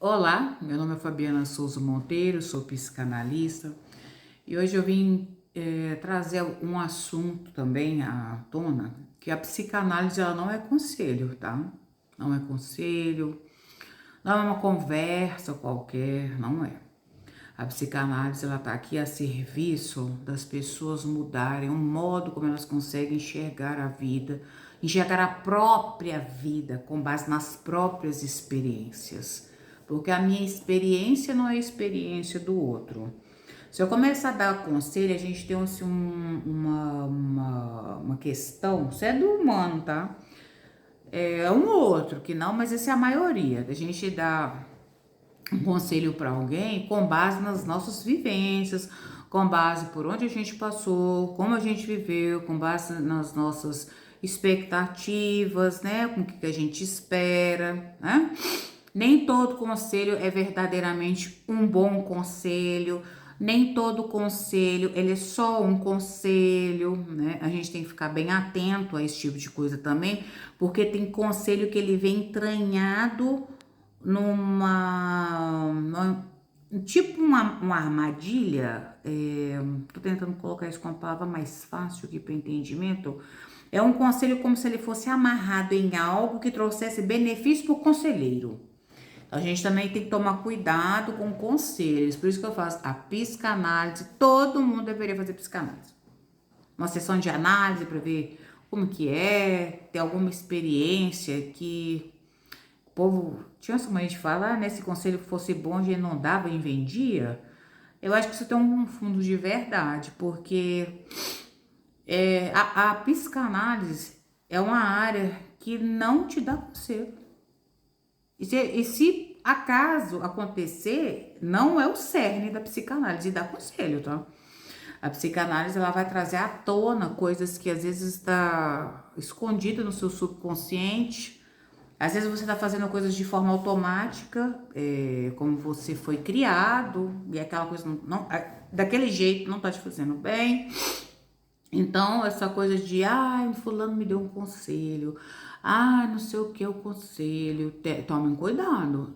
Olá, meu nome é Fabiana Souza Monteiro, sou psicanalista e hoje eu vim trazer um assunto também à tona, que a psicanálise ela não é conselho, tá? Não é conselho, não é uma conversa qualquer, não é. A psicanálise ela tá aqui a serviço das pessoas mudarem o modo como elas conseguem enxergar a vida, enxergar a própria vida com base nas próprias experiências. Porque a minha experiência não é a experiência do outro. Se eu começar a dar conselho, a gente tem assim, uma questão, isso é do humano, tá? É um ou outro que não, mas essa é a maioria. A gente dá um conselho para alguém com base nas nossas vivências, com base por onde a gente passou, como a gente viveu, com base nas nossas expectativas, né? Com o que a gente espera, né? Nem todo conselho é verdadeiramente um bom conselho, nem todo conselho ele é só um conselho, né? A gente tem que ficar bem atento a esse tipo de coisa também, porque tem conselho que ele vem entranhado tipo uma armadilha. Tô tentando colocar isso com uma palavra mais fácil aqui para entendimento. É um conselho como se ele fosse amarrado em algo que trouxesse benefício para o conselheiro. A gente também tem que tomar cuidado com conselhos. Por isso que eu faço a psicanálise. Todo mundo deveria fazer psicanálise. Uma sessão de análise para ver como que é, ter alguma experiência que o povo tinha essa mãe de falar, né? Se o conselho fosse bom, a gente não dava e vendia. Eu acho que isso tem um fundo de verdade, porque a psicanálise é uma área que não te dá conselho. E se acaso acontecer, não é o cerne da psicanálise dar conselho, tá? A psicanálise ela vai trazer à tona coisas que às vezes está escondida no seu subconsciente. Às vezes você está fazendo coisas de forma automática, como você foi criado, e aquela coisa daquele jeito não tá te fazendo bem. Então, essa coisa de, fulano me deu um conselho, não sei o que o conselho, tomem cuidado.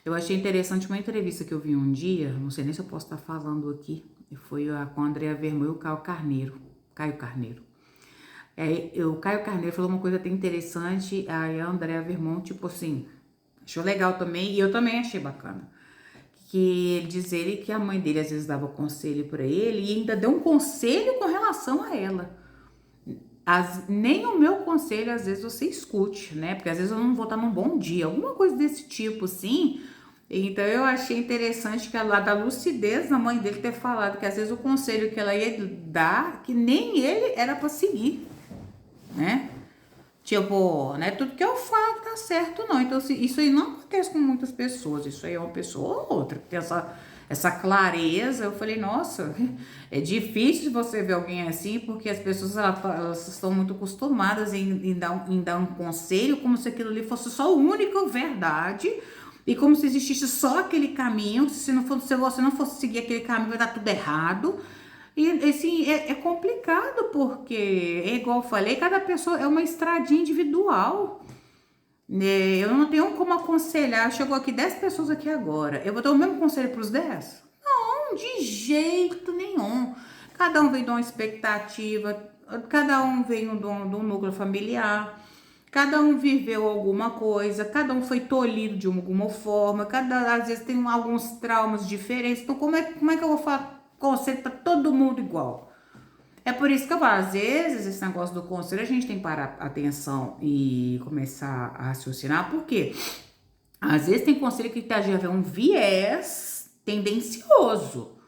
Eu achei interessante uma entrevista que eu vi um dia, não sei nem se eu posso estar falando aqui, foi com a Andrea Vermelho e o Caio Carneiro. O Caio Carneiro falou uma coisa até interessante, aí a Andrea Vermont, tipo assim, achou legal também, e eu também achei bacana. Que diz ele que a mãe dele às vezes dava conselho para ele e ainda deu um conselho com relação a ela. Nem o meu conselho às vezes você escute, né? Porque às vezes eu não vou estar num bom dia, alguma coisa desse tipo, assim. Então eu achei interessante que lá da lucidez da mãe dele ter falado que às vezes o conselho que ela ia dar, que nem ele era para seguir, né? Tipo, não é tudo que eu falo que tá certo, não. Então, isso aí não acontece com muitas pessoas. Isso aí é uma pessoa ou outra que tem essa clareza. Eu falei, nossa, é difícil você ver alguém assim, porque as pessoas elas estão muito acostumadas em dar um conselho como se aquilo ali fosse só a única verdade. E como se existisse só aquele caminho. Se você não fosse seguir aquele caminho, vai dar tudo errado. E assim, é complicado, porque é igual eu falei, cada pessoa é uma estradinha individual, né? Eu não tenho como aconselhar. Chegou aqui 10 pessoas aqui agora. Eu vou dar o mesmo conselho para os 10? Não, de jeito nenhum. Cada um vem de uma expectativa, cada um vem de um núcleo familiar, cada um viveu alguma coisa, cada um foi tolhido de alguma forma, às vezes tem alguns traumas diferentes. Então, como é que eu vou falar conselho para todo mundo igual? É por isso que eu falo, às vezes, esse negócio do conselho, a gente tem que parar atenção e começar a raciocinar, porque às vezes tem conselho que tá já um viés tendencioso.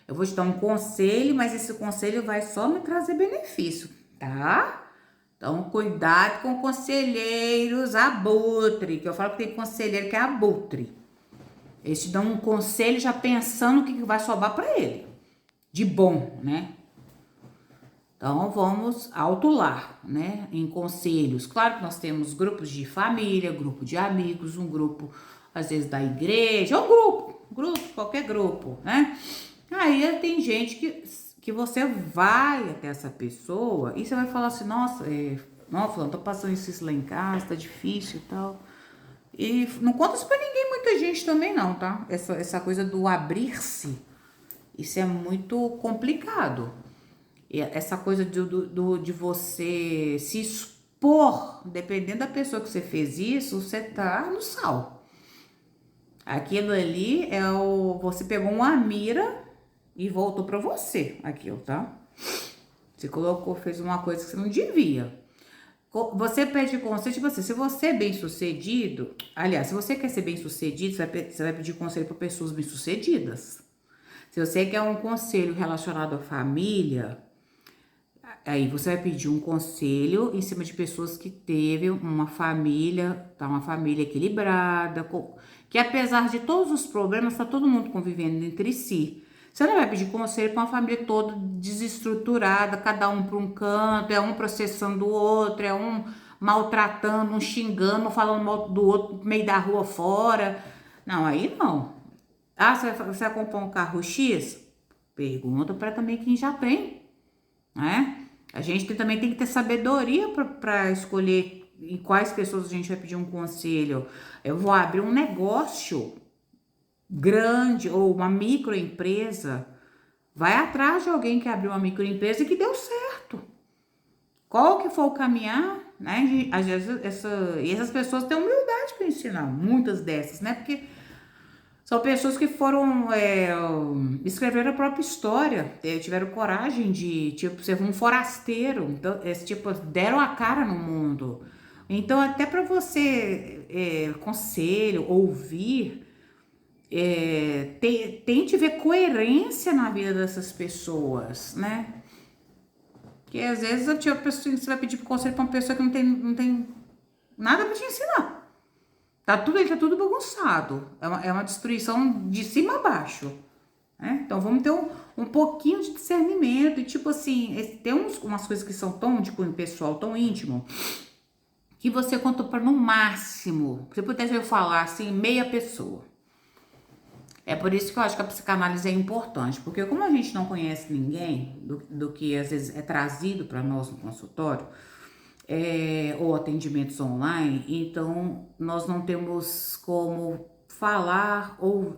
Eu vou te dar um conselho, mas esse conselho vai só me trazer benefício, tá? Então, cuidado com conselheiros abutre, que eu falo que tem conselheiro que é abutre. Eles te dão um conselho já pensando o que vai sobrar para ele, de bom, né? Então, vamos autuar, né, em conselhos. Claro que nós temos grupos de família, grupo de amigos, um grupo, às vezes, da igreja, ou qualquer grupo, né? Aí tem gente que você vai até essa pessoa e você vai falar assim, nossa, não, fulano, tô passando isso lá em casa, tá difícil e tal. E não conta isso pra ninguém, muita gente também não, tá? Essa coisa do abrir-se, isso é muito complicado. E essa coisa de você se expor, dependendo da pessoa que você fez isso, você tá no sal. Aquilo ali é você pegou uma mira e voltou pra você, aquilo, tá? Você colocou, fez uma coisa que você não devia. Você pede conselho, tipo assim, se você é bem sucedido, aliás, se você quer ser bem sucedido, você vai pedir conselho para pessoas bem sucedidas. Se você quer um conselho relacionado à família, aí você vai pedir um conselho em cima de pessoas que teve uma família, tá? Uma família equilibrada, que apesar de todos os problemas, tá todo mundo convivendo entre si. Você não vai pedir conselho para uma família toda desestruturada, cada um para um canto, é um processando o outro, é um maltratando, um xingando, falando mal do outro no meio da rua fora. Não, aí não. Ah, você vai comprar um carro X? Pergunta para também quem já tem, né? A gente também tem que ter sabedoria para escolher em quais pessoas a gente vai pedir um conselho. Eu vou abrir um negócio grande ou uma microempresa, vai atrás de alguém que abriu uma microempresa e que deu certo. Qual que for o caminhar, né? Às vezes essas pessoas têm humildade para ensinar, muitas dessas, né? Porque são pessoas que foram escrever a própria história, tiveram coragem de, tipo, ser um forasteiro, então, tipo, deram a cara no mundo. Então, até para você, conselho, ouvir, tente ver coerência na vida dessas pessoas, né? Porque às vezes você vai pedir conselho pra uma pessoa que não tem nada pra te ensinar. Tá tudo bagunçado. É uma destruição de cima a baixo. Né? Então vamos ter um pouquinho de discernimento. E tipo assim, tem umas coisas que são tão de cunho pessoal, tão íntimo, que você conta para no máximo, se pudesse eu falar assim, meia pessoa. É por isso que eu acho que a psicanálise é importante, porque como a gente não conhece ninguém do que às vezes é trazido para nós no consultório, ou atendimentos online, então nós não temos como falar, ou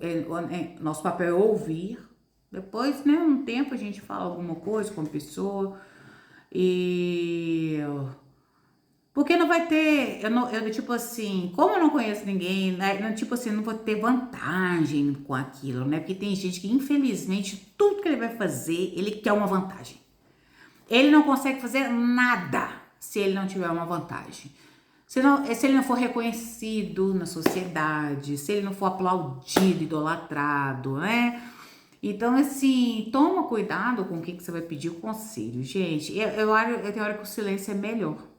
nosso papel é ouvir. Depois, né, um tempo a gente fala alguma coisa com a pessoa e porque não vai ter, eu tipo assim, como eu não conheço ninguém, né, tipo assim, não vou ter vantagem com aquilo, né? Porque tem gente que, infelizmente, tudo que ele vai fazer, ele quer uma vantagem. Ele não consegue fazer nada se ele não tiver uma vantagem. Se ele não for reconhecido na sociedade, se ele não for aplaudido, idolatrado, né? Então, assim, toma cuidado com o que você vai pedir o conselho, gente. Eu tenho hora que o silêncio é melhor.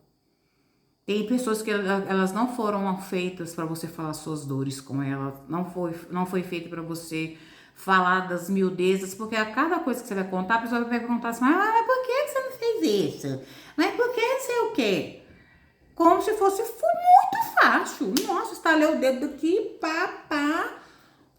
Tem pessoas que elas não foram feitas para você falar suas dores com elas, não foi feito para você falar das miudezas, porque a cada coisa que você vai contar, a pessoa vai perguntar assim, mas por que você não fez isso? Mas por que não sei o quê? Como se fosse muito fácil. Nossa, estalei o dedo aqui, pá, pá.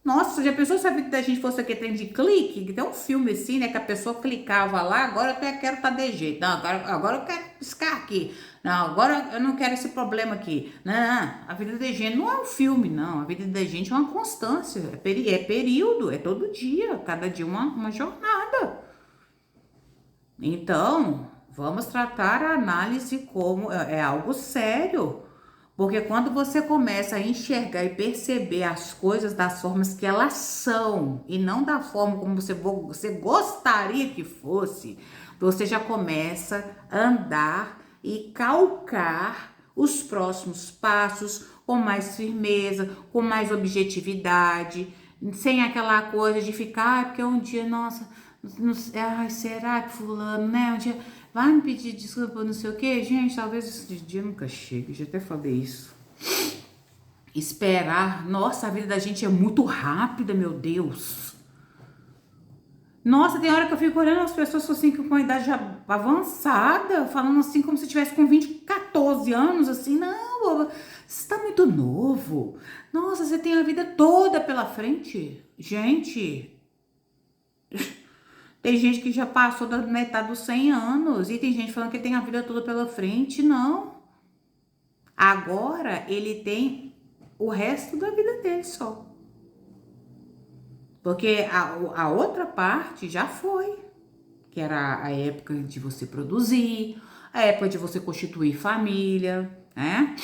Nossa, já pensou se a vida da gente fosse aquele trem de clique? Que tem um filme assim, né? Que a pessoa clicava lá, agora eu quero tá de jeito. Não, agora eu quero piscar aqui. Não, agora eu não quero esse problema aqui. Não, a vida da gente não é um filme, não. A vida da gente é uma constância. É período, é todo dia. Cada dia uma jornada. Então, vamos tratar a análise como é algo sério. Porque quando você começa a enxergar e perceber as coisas das formas que elas são e não da forma como você gostaria que fosse, você já começa a andar e calcar os próximos passos com mais firmeza, com mais objetividade, sem aquela coisa de ficar, porque um dia, nossa, não, ai, será que fulano, né? Um dia vai me pedir desculpa, não sei o que, gente, talvez esse dia nunca chegue, já até falei isso. Esperar, nossa, a vida da gente é muito rápida, meu Deus. Nossa, tem hora que eu fico olhando as pessoas assim, com a idade já avançada, falando assim, como se tivesse com 20, 14 anos, assim, não, boba, você tá muito novo. Nossa, você tem a vida toda pela frente. Gente, tem gente que já passou da metade dos 100 anos e tem gente falando que tem a vida toda pela frente. Não. Agora ele tem o resto da vida dele só. Porque a outra parte já foi, que era a época de você produzir, a época de você constituir família, né?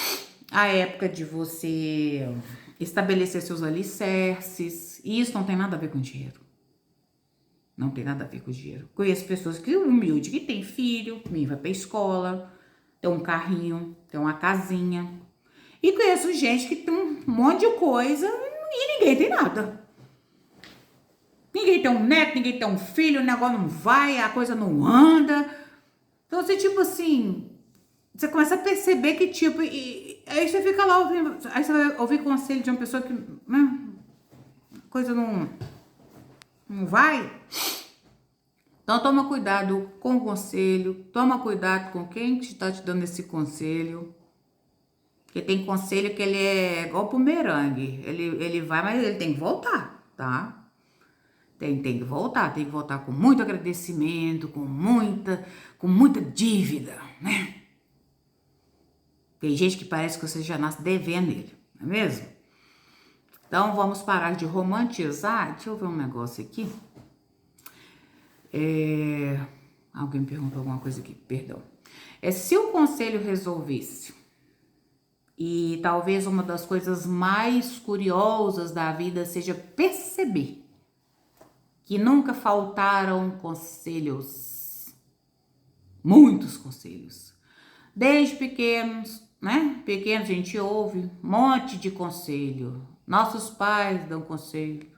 A época de você estabelecer seus alicerces. E isso não tem nada a ver com dinheiro. Não tem nada a ver com dinheiro. Conheço pessoas que humilde, que tem filho, vai pra escola, tem um carrinho, tem uma casinha. E conheço gente que tem um monte de coisa e ninguém tem nada. Ninguém tem um neto, ninguém tem um filho, o negócio não vai, a coisa não anda. Então, você, tipo assim, você começa a perceber que, tipo, aí você fica lá ouvindo, aí você vai ouvir conselho de uma pessoa que, né, a coisa não vai. Então, toma cuidado com o conselho, toma cuidado com quem está te dando esse conselho. Porque tem conselho que ele é igual bumerangue, ele vai, mas ele tem que voltar, tá? Tem que voltar com muito agradecimento, com muita dívida, né? Tem gente que parece que você já nasce devendo ele, não é mesmo? Então, vamos parar de romantizar. Deixa eu ver um negócio aqui. Alguém perguntou alguma coisa aqui, perdão. Se o conselho resolvesse, e talvez uma das coisas mais curiosas da vida seja perceber que nunca faltaram conselhos, muitos conselhos. Desde pequenos, né? Pequenos a gente ouve um monte de conselho. Nossos pais dão conselho.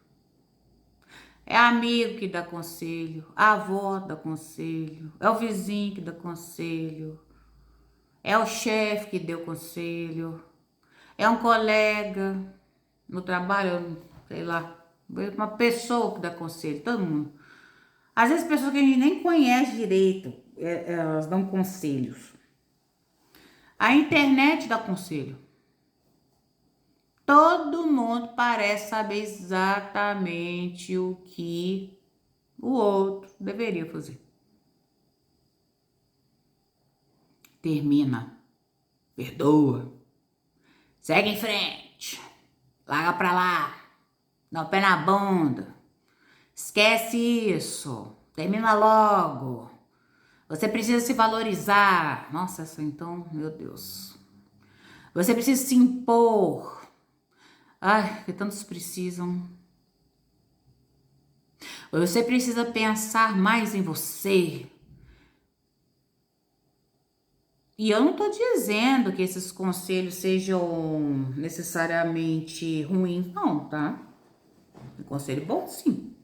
É amigo que dá conselho, a avó dá conselho, é o vizinho que dá conselho, é o chefe que deu conselho, é um colega no trabalho, sei lá, uma pessoa que dá conselho, todo mundo. Às vezes pessoas que a gente nem conhece direito, elas dão conselhos. A internet dá conselho. Todo mundo parece saber exatamente o que o outro deveria fazer. Termina, perdoa, segue em frente, larga pra lá, dá o pé na bunda, esquece isso, termina logo, você precisa se valorizar. Nossa, essa então, meu Deus. Você precisa se impor. Ai, que tantos precisam. Você precisa pensar mais em você. E eu não tô dizendo que esses conselhos sejam necessariamente ruins, não, tá? Um conselho bom, sim.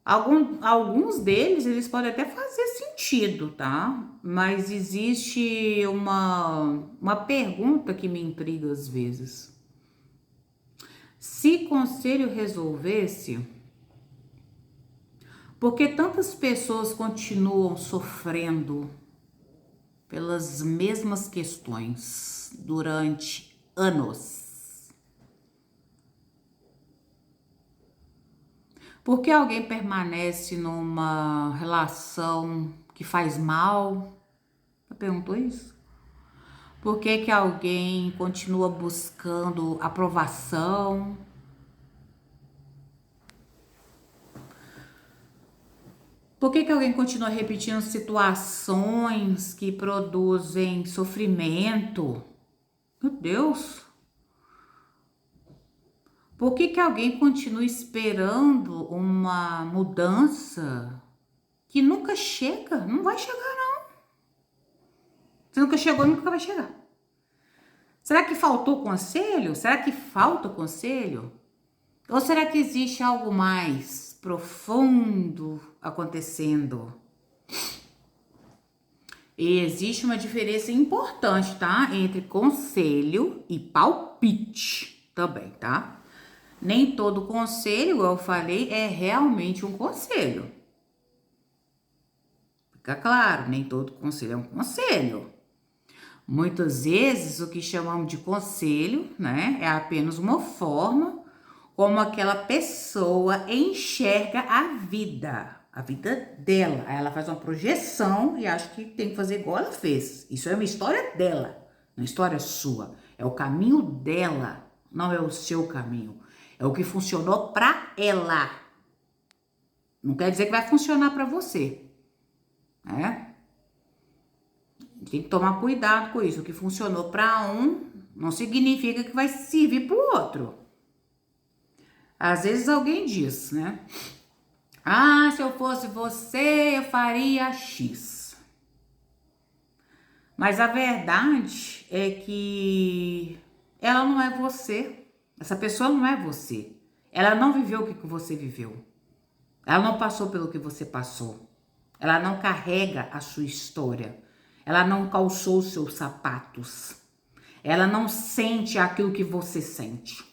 Alguns deles, eles podem até fazer sentido, tá? Mas existe uma pergunta que me intriga às vezes. Se conselho resolvesse, por que tantas pessoas continuam sofrendo pelas mesmas questões durante anos? Por que alguém permanece numa relação que faz mal? Você perguntou isso? Por que alguém continua buscando aprovação? Por que alguém continua repetindo situações que produzem sofrimento? Meu Deus! Por que alguém continua esperando uma mudança que nunca chega? Não vai chegar, não. Se nunca chegou, nunca vai chegar. Será que faltou conselho? Será que falta conselho? Ou será que existe algo mais profundo acontecendo? E existe uma diferença importante, tá? Entre conselho e palpite também, tá? Nem todo conselho, igual eu falei, é realmente um conselho. Fica claro, nem todo conselho é um conselho. Muitas vezes o que chamamos de conselho, né, é apenas uma forma como aquela pessoa enxerga a vida dela. Aí ela faz uma projeção e acha que tem que fazer igual ela fez. Isso é uma história dela, uma história sua. É o caminho dela, não é o seu caminho. É o que funcionou para ela. Não quer dizer que vai funcionar para você, né? Tem que tomar cuidado com isso. O que funcionou para um não significa que vai servir para o outro. Às vezes alguém diz, né? Ah, se eu fosse você, eu faria X. Mas a verdade é que ela não é você. Essa pessoa não é você. Ela não viveu o que você viveu. Ela não passou pelo que você passou. Ela não carrega a sua história. Ela não calçou os seus sapatos. Ela não sente aquilo que você sente.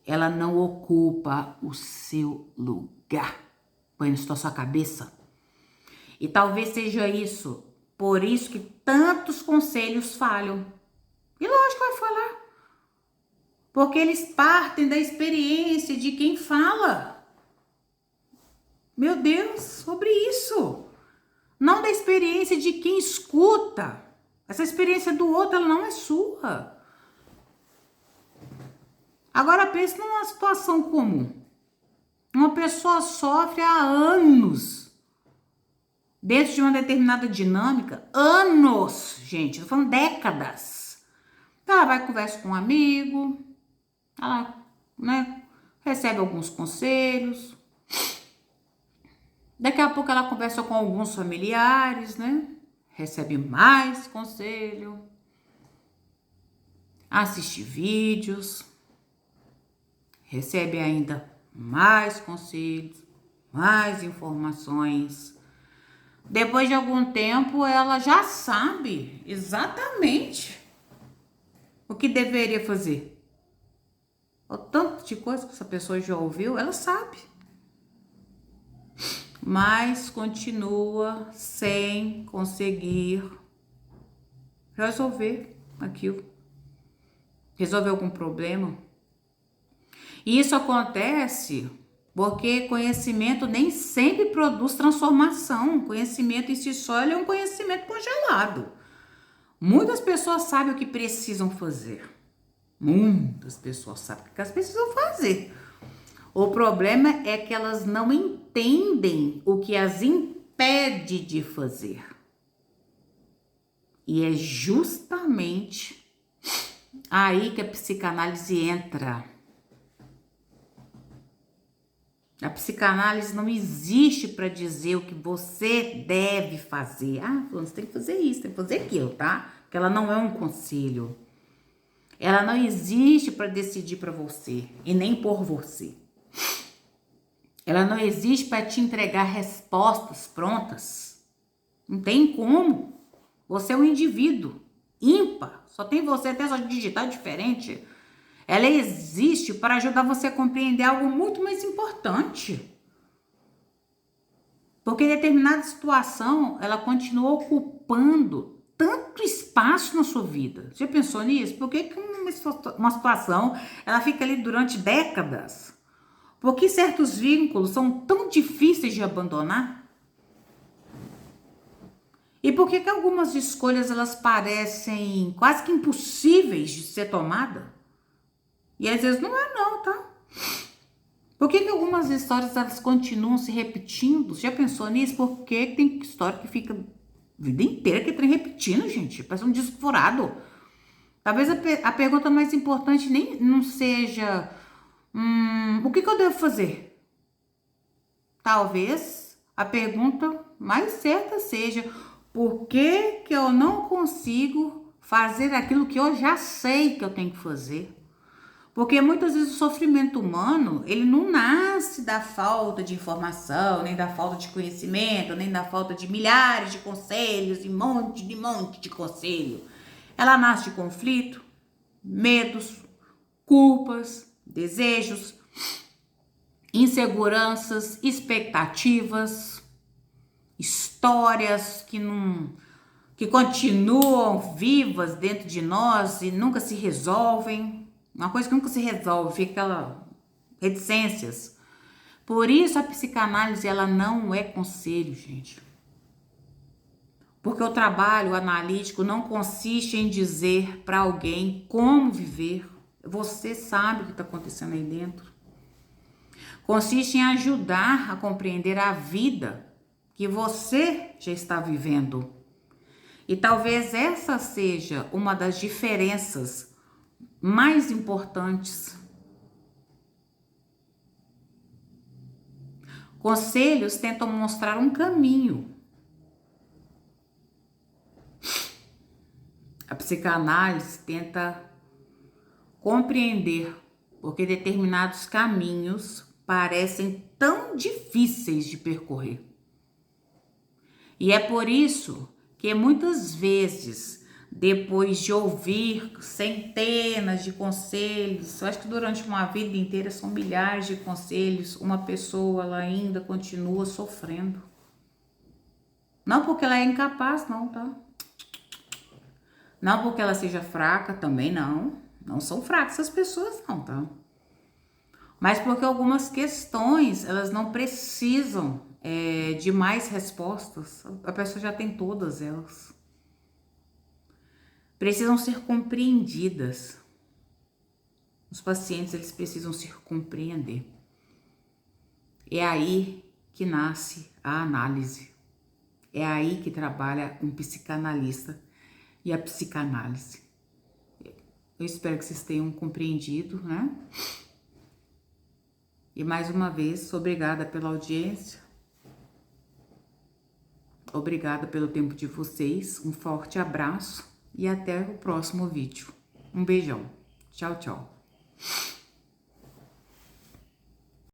Ela não ocupa o seu lugar. Põe isso na sua cabeça. E talvez seja isso, por isso que tantos conselhos falham. E lógico que vai falar. Porque eles partem da experiência de quem fala. Meu Deus, sobre isso. Não da experiência de quem escuta. Essa experiência do outro, ela não é sua. Agora pense numa situação comum. Uma pessoa sofre há anos dentro de uma determinada dinâmica. Anos, gente, tô falando décadas. Ela vai conversar com um amigo, ela, né, recebe alguns conselhos. Daqui a pouco ela conversa com alguns familiares, né? Recebe mais conselho. Assiste vídeos. Recebe ainda mais conselhos, mais informações. Depois de algum tempo, ela já sabe exatamente o que deveria fazer. O tanto de coisa que essa pessoa já ouviu, ela sabe. Mas continua sem conseguir resolver aquilo. Resolver algum problema. E isso acontece porque conhecimento nem sempre produz transformação. Conhecimento em si só ele é um conhecimento congelado. Muitas pessoas sabem o que precisam fazer. Muitas pessoas sabem o que elas precisam fazer. O problema é que elas não entendem o que as impede de fazer. E é justamente aí que a psicanálise entra. A psicanálise não existe para dizer o que você deve fazer. Ah, você tem que fazer isso, tem que fazer aquilo, tá? Porque ela não é um conselho. Ela não existe para decidir para você e nem por você. Ela não existe para te entregar respostas prontas. Não tem como. Você é um indivíduo ímpar. Só tem você, até sua digital diferente. Ela existe para ajudar você a compreender algo muito mais importante. Porque em determinada situação, ela continua ocupando tanto espaço na sua vida. Você já pensou nisso? Por que uma situação, ela fica ali durante décadas? Por que certos vínculos são tão difíceis de abandonar? E por que algumas escolhas, elas parecem quase que impossíveis de ser tomadas? E às vezes não é não, tá? Por que algumas histórias elas continuam se repetindo? Você já pensou nisso? Por que tem história que fica a vida inteira que tem repetindo, gente? Parece um disco furado. Talvez a pergunta mais importante nem não seja o que eu devo fazer? Talvez a pergunta mais certa seja por que eu não consigo fazer aquilo que eu já sei que eu tenho que fazer? Porque muitas vezes o sofrimento humano, ele não nasce da falta de informação, nem da falta de conhecimento, nem da falta de milhares de conselhos e monte de conselho. Ela nasce de conflito, medos, culpas, desejos, inseguranças, expectativas, histórias que continuam vivas dentro de nós e nunca se resolvem. Uma coisa que nunca se resolve, fica aquela reticências. Por isso a psicanálise, ela não é conselho, gente. Porque o trabalho analítico não consiste em dizer para alguém como viver. Você sabe o que está acontecendo aí dentro. Consiste em ajudar a compreender a vida que você já está vivendo. E talvez essa seja uma das diferenças mais importantes. Conselhos tentam mostrar um caminho. A psicanálise tenta compreender porque determinados caminhos parecem tão difíceis de percorrer. E é por isso que muitas vezes, depois de ouvir centenas de conselhos, eu acho que durante uma vida inteira são milhares de conselhos, uma pessoa ela ainda continua sofrendo. Não porque ela é incapaz, não, tá? Não porque ela seja fraca, também não. Não são fracas essas pessoas, não, tá? Mas porque algumas questões, elas não precisam de mais respostas. A pessoa já tem todas elas. Precisam ser compreendidas. Os pacientes, eles precisam se compreender. É aí que nasce a análise. É aí que trabalha um psicanalista e a psicanálise. Eu espero que vocês tenham compreendido, né? E mais uma vez, obrigada pela audiência. Obrigada pelo tempo de vocês. Um forte abraço e até o próximo vídeo. Um beijão. Tchau, tchau.